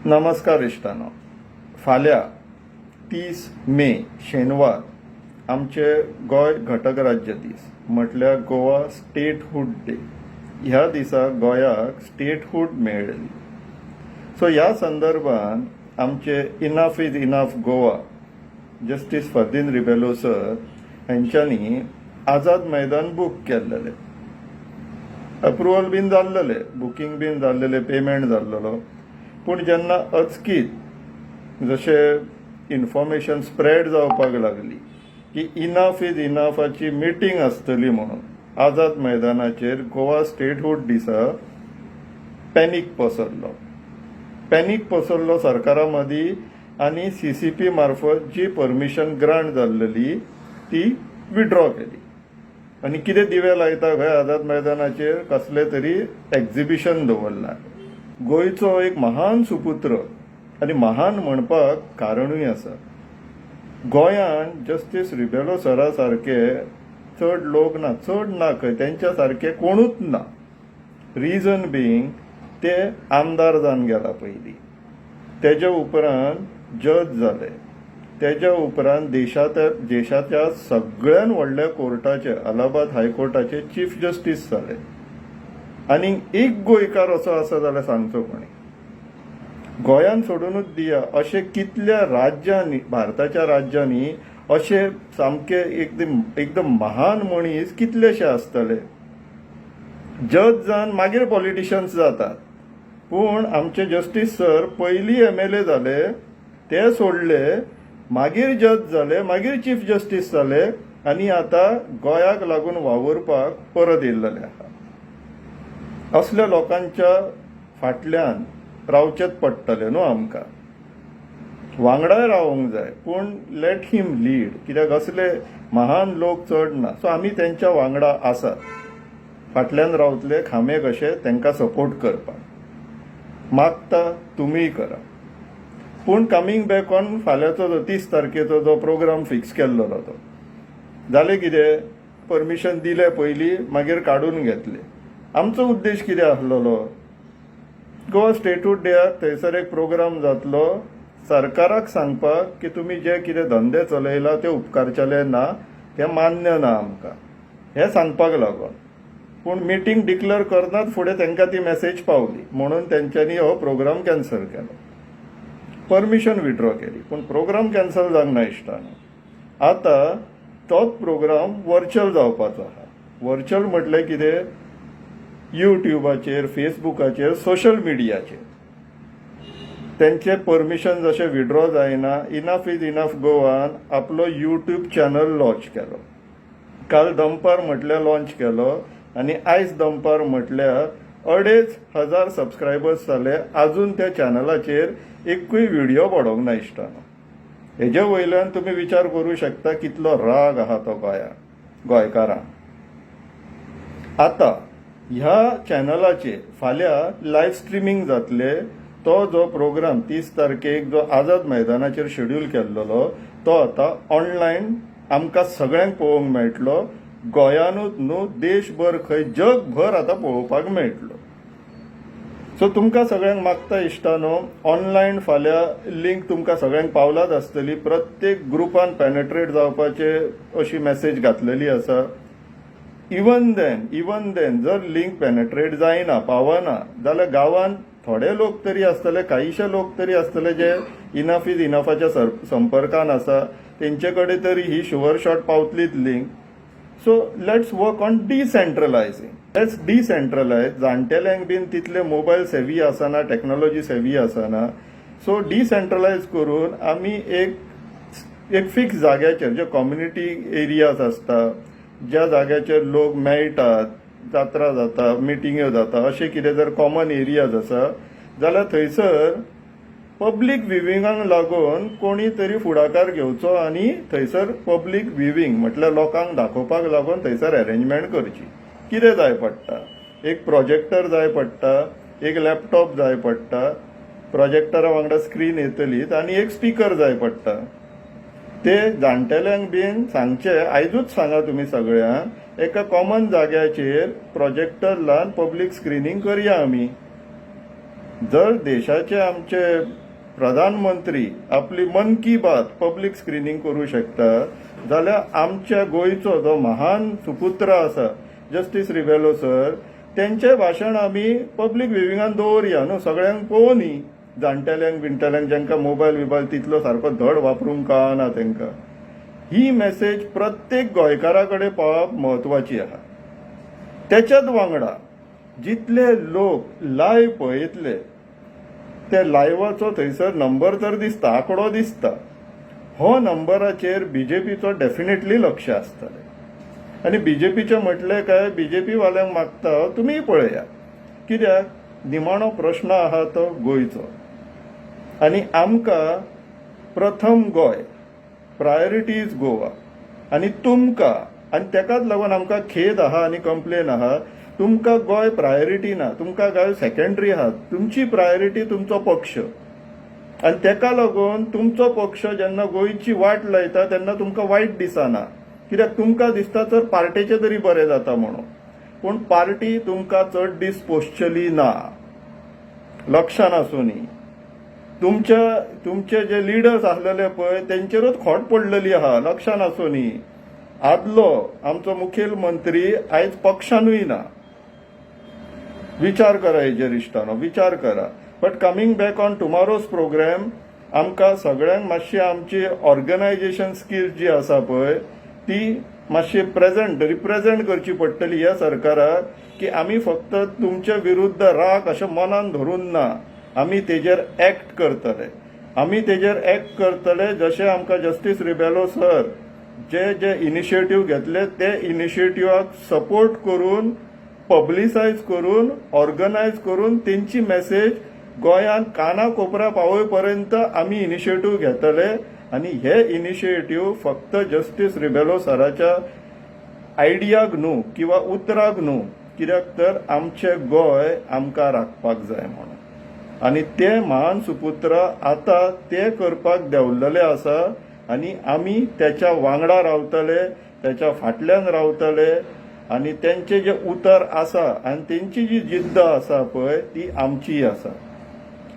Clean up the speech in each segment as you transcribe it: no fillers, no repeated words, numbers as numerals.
नमस्कार इश्टानो. फाल्यां 30 मे शेनवार आमचे गोय घटक राज्य दीस म्हटल्यार गोवा स्टेटहूड डे. ह्या दिसा गोंयाक स्टेटहूड मेळ्ळी. सो ह्या संदर्भान आमचे enough is enough Goa justice Ferdino Rebello sir हांच्यांनी आझाद मैदान बूक केल्लेले. अप्रुवल बीन जाल्लेले, बुकींग बीन जाल्लेले, पेमेंट जाल्लो. पूण जेन्ना अचकीत जशें इन्फॉर्मेशन स्प्रेड जावपाक लागली की इनफ इज इनफाची मिटींग आसतली म्हणून आझाद मैदानाचेर गोवा स्टेटहूड दिसा पॅनीक पसरलो सरकारा मदीं आनी CCP मार्फत जी परमिशन ग्रांट जाल्लेली ती विड्रॉ केली. आनी कितें दिवे लायता खंय आझाद मैदानाचेर कसले तरी एक्झिबिशन दवरलां. गोंयचो एक महान सुपुत्र आनी महान म्हणपाक कारणूय आसा. गोंयान जस्टीस रिबेलो सरा सारके चड लोक ना, चड ना खंय, तेंच्या सारके कोणूच ना. रिजन बीइंग ते आमदार जावन गेला पयलीं, तेज्या उपरांत जज जाले, तेज्या उपरांत देशाच्या सगळ्यान व्हडल्या कोर्टाचे अलाहाबाद हायकोर्टाचे चीफ जस्टीस जाले. आनी एक गोंयकार असो आसा जाल्यार सांगचो कोणी. गोंयान सोडूनच दिया अशे कितल्या राज्यांनी, भारताच्या राज्यांनी अशे सामके एकदम महान मनीस कितलेशे आसतले. जज जावन मागीर पॉलिटिशियन्स जातात. पूण आमचे जस्टीस सर पयलीं MLA जाले, ते सोडले, मागीर जज जाले, मागीर चीफ जस्टीस जाले आनी आतां गोंयाक लागून वावुरपाक परत येयल्लेले आसा. असल्या लोकांच्या फाटल्यान रावचेच पडटले न्हू आमकां. वांगडाय रावंक जाय, पूण लेट हिम लीड, कित्याक असले महान लोक चड ना. सो आमी तेंच्या वांगडा आसात, फाटल्यान रावतले खांबे कशे तेंकां सपोर्ट करपाक. मागता तुमीय करा. पूण कमिंग बॅक ऑन फाल्यांचो जो 30 तारखेचो जो प्रोग्राम फिक्स केल्लो तो जालें कितें, परमिशन दिलें पयलीं, मागीर काडून घेतले. आमचो उद्देश कितें आसलेलो, गोवा स्टेटहूड डेयाक थंयसर एक प्रोग्राम जातलो सरकाराक सांगपाक की तुमी जे कितें धंदे चलयला ते उपकारचेले ना, ते मान्य ना आमकां, हें सांगपाक लागून. पूण मिटींग डिक्लेअर करनात फुडें तांकां ती मेसेज पावली म्हणून तेंच्यांनी हो प्रोग्राम कॅन्सल केलो, परमिशन विड्रॉ केली. पूण प्रोग्राम कॅन्सल जावंक ना इश्टानो. आतां तोच प्रोग्राम वर्च्युअल जावपाचो आहा. वर्च्युअल म्हटल्यार कितें, युट्यूबाचेर, फेसबुकाचेर, सोशल मिडियाचेर. तेंचे परमिशन जशें विड्रॉ जायना, इनफ इज इनफ गोवान आपलो यूट्यूब चॅनल लॉन्च केलो. काल दनपार म्हटल्यार लॉन्च केलो आनी आयज दनपार म्हटल्यार 2,500 सबस्क्रायबर्स जाले. आजून त्या चॅनलाचेर एकूय व्हिडिओ पडोंक ना इश्टानो. हेजे वयल्यान तुमी विचार करूं शकता कितलो राग आहा तो गोंयकारांक. आतां ह्या चॅनलाचेर फाल्यां लायव्ह स्ट्रिमींग जातले. तो जो प्रोग्राम 30 तारखेक जो आझाद मैदानाचेर शेड्यूल केल्लो तो आतां ऑनलायन आमकां सगळ्यांक पळोवंक मेळटलो. गोंयानूच न्हू, देशभर खंय जगभर आतां पळोवपाक मेळटलो. सो तुमकां सगळ्यांक मागता इश्टानो, ऑनलायन फाल्यां लिंक तुमकां सगळ्यांक पावलाच आसतली. प्रत्येक ग्रुपान पेनेट्रेट जावपाचे अशी मेसेज घातलेली आसा. इवन देन जर लिंक पेनेट्रेट जायना, पावना जाल्यार गांवांत थोडे लोक तरी आसतले, काहीशे लोक तरी आसतले जे इनफ इज इनफाच्या संपर्कान आसा, तेंचे कडेन तरी ही शुअर शॉट पावतलीच link. So let's work on decentralising. Let's decentralise. जाणटेल्यांक बीन तितले मोबायल सेवी आसना, टेक्नॉलॉजी सेवी आसना. सो डिसेंट्रलायज करून आमी एक फिक्स जाग्याचेर, जे कम्युनिटी एरियाज आसता, ज्या जाग्याचेर लोक मेळटात, जात्रा जाता, मिटिंग्यो जाता, अशें कितें जर कॉमन एरियाज आसा जाल्यार थंयसर पब्लीक विविंगाक लागून कोणी तरी फुडाकार घेवचो आनी थंयसर पब्लीक विविंग म्हटल्यार लोकांक दाखोवपाक लागून थंयसर अरेंजमेंट करची. कितें जाय पडटा, एक प्रोजेक्टर जाय पडटा, एक लॅपटॉप जाय पडटा, प्रोजेक्टरा वांगडा स्क्रीन येतलीच आनी एक स्पीकर जाय पडटा. ते जाणटेल्यांक बीन सांगचे, आयजूच सांगा तुमी सगळ्यांक, एका कॉमन जाग्याचेर प्रोजेक्टर लावन पब्लीक स्क्रिनींग करया आमी. जर देशाचे आमचे प्रधानमंत्री आपली मन की बात पब्लिक स्क्रीनिंग करू शकता जाल्यार आमच्या गोंयचो जो महान सुपुत्र आसा जस्टीस रिबेलो सर त्यांचे भाशण आमी पब्लिक विविंगान दवरया न्हू, सगळ्यांक पळोवनी, जाणटेल्यांक बिणटेल्यांक जांकां मोबायल तितलो सारको धड वापरूंक कळना तांकां ही मेसेज प्रत्येक गोंयकारा कडेन पावप म्हत्वाची आहा. त्याच्याच वांगडा जितले लोक लायव्ह पळयतले ते लायव्हाचो थंयसर नंबर तर दिसता, आंकडो दिसता, हो नंबराचेर बीजेपीचो डेफिनेटली लक्ष आसतलें. आनी बीजेपीचे म्हटले काय बीजेपी वाल्यांक मागता तुमी पळया, कित्याक निमाणो प्रश्न आहा तो गोंयचो आनी आमकां प्रथम गोंय, प्रायोरिटी इज गोवा. आनी तुमकां, आनी तेकाच लागून आमकां खेद आहा आनी कंप्लेन आहा, तुमकां गोंय प्रायोरिटी ना, तुमकां गोंय सेकंडरी आहा, तुमची प्रायोरिटी तुमचो पक्ष. आनी तेका लागून तुमचो पक्ष जेन्ना गोंयची वाट लायता तेन्ना तुमकां वायट दिसना, कित्याक तुमकां दिसता तर पार्टेचें तरी बरें जाता म्हणून. पूण पार्टी तुमकां चड दीस पोसचली ना, लक्षान आसूनी. तुमचे जे लिडर्स आसलेले पळय तेंचेरूच खोट पडलेली आहा, लक्षान आसूनी. आदलो आमचो मुखेलमंत्री आयज पक्षानूय ना. विचार करा हेजेर इश्टानो, विचार करा. But coming back on tomorrow's programme, आमकां सगळ्यांक मातशी आमची ऑर्गनायझेशन स्किल्स जी आसा पळय ती मातशी रिप्रेझेंट करची पडटली ह्या सरकाराक, की आमी फक्त तुमच्या विरुद्ध राग अशें मनान धरून ना, आमी तेजेर एक्ट करतले. आमी तेजेर एक्ट करतले जशें आमकां जस्टीस रिबेलो सर जे इनिशिएटीव घेतले ते इनिशिएटिव्हाक सपोर्ट करून, पब्लिसायज करून, ऑर्गनायज करून तेंची मेसेज गोंयांत काना कोपरा पावय पर्यंत आमी इनिशिएटीव घेतले. आनी हे इनिशिएटीव फक्त जस्टीस रिबेलो सराच्या आयडियाक न्हू किंवा उतराक न्हू, कित्याक तर आमचें गोंय आमकां राखपाक जाय म्हणून. आनी ते महान सुपुत्र आतां ते करपाक देंवल्लेले आसा आनी आमी त्याच्या वांगडा रावतले, त्याच्या फाटल्यान रावतले. आनी तेंचे जे उतर आसा आनी तेंची जी जिद्द आसा पळय ती आमची आसा.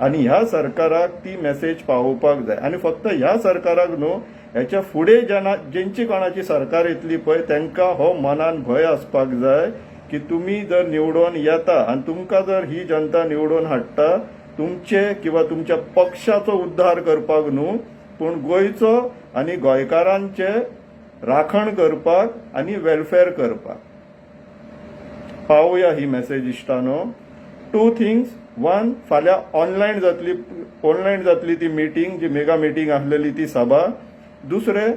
आनी ह्या सरकाराक ती मेसेज पावोवपाक जाय. आनी फक्त ह्या सरकाराक न्हू, हेच्या फुडें जेंची कोणाची सरकार येतली पळय तांकां हो मनान भंय आसपाक जाय की तुमी जर निवडून येता आनी तुमकां जर ही जनता निवडून हाडटा, तुमचे किंवा तुमच्या पक्षाचो उद्धार करपाक न्हू, पूण गोंयचो आनी गोंयकारांचे राखण करपाक आनी वेलफेअर करपाक. पावोया ही मेसेज इश्टानो. 2 थिंग्स. 1, फाल्यां ऑनलायन जातली ती मिटींग, जी मेगा मिटींग आसलेली ती सभा. दुसरें,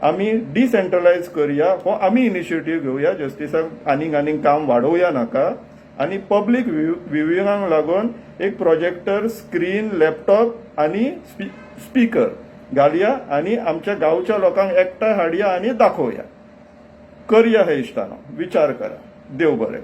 आमी डिसेंट्रलायज करया, हो आमी इनिशिएटीव घेवया, जस्टिसाक आनीक काम वाडोवया नाका. आनी पब्लीक विविंगाक लागून एक प्रोजेक्टर, स्क्रीन, लॅपटॉप आनी स्पीकर घालया आनी आमच्या गांवच्या लोकांक एकठांय हाडया आनी दाखोवया. करया हे इश्टानो, विचार करा. देव बरें.